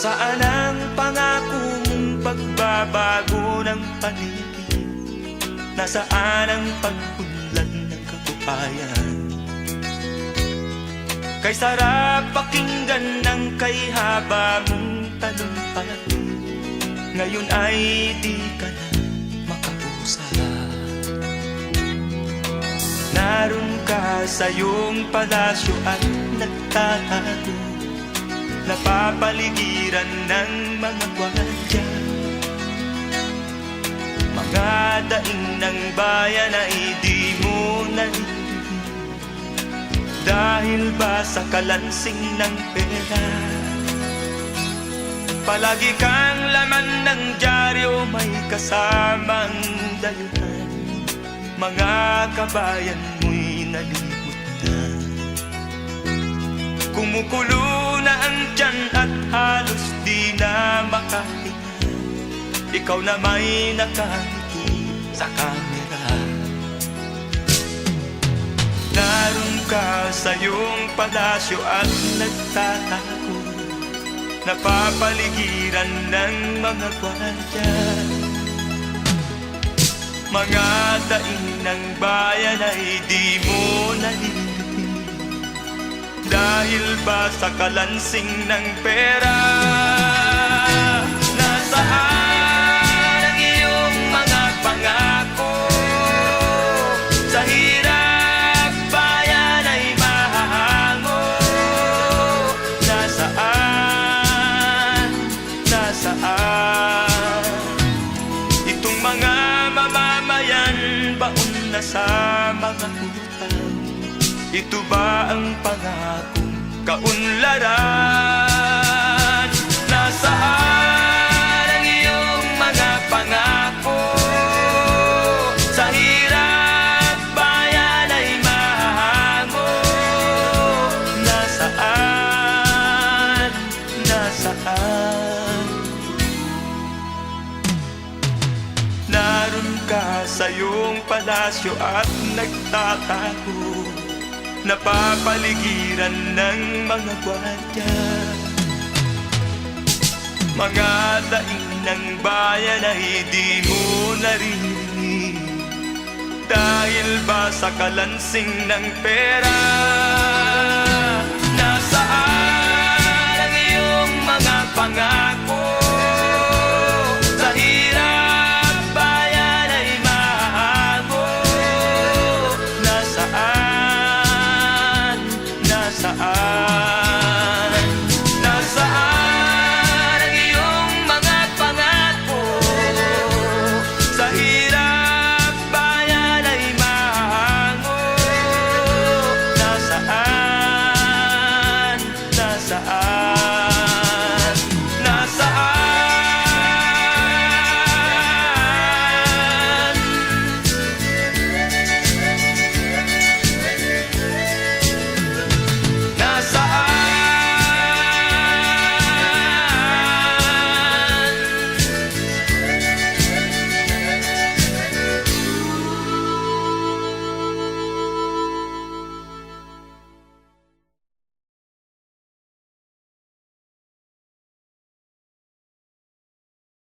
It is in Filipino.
Nasaan ang pangako mong pagbabago ng paligid? Nasaan ang pag-unlad ng kabuhayan? Kay sarap pakinggan ng kay haba mong talumpati, ngayon ay di ka na makausap. Naroon ka sa iyong palasyo at nagtatago, napapaligiran ng mga gwardiya. Mga daing ng bayan ay di mo narinig, dahil ba sa kalansing ng pera? Palagi kang laman ng dyaryo, may kasamang dayuhan. Mga kabayan mo'y nalimot na. Kumukulo na ang tiyan at halos di na makahinga. Ikaw na may nakangiti sa kamera. Naroon ka sa iyong palasyo at nagtatago, napapaligiran ng mga gwardiya. Mga daing ng bayan ay di mo narinig, dahil ba sa kalansing ng pera? Nasaan ang iyong mga pangako? Sa hirap bayan ay mahahango. Nasaan? Nasaan? Itong mga mamamayan, baon na sa mga utang. Ito ba ang pangakong kaunlaran? Nasaan ang iyong mga pangako? Sa hirap bayan ay mahango. Nasaan? Nasaan? Naroon ka sa iyong palasyo at nagtatago, napapaligiran ng mga gwardiya. Mga daing ng bayan ay di mo narinig, dahil ba sa kalansing ng pera? Nasaan ang iyong mga pangako?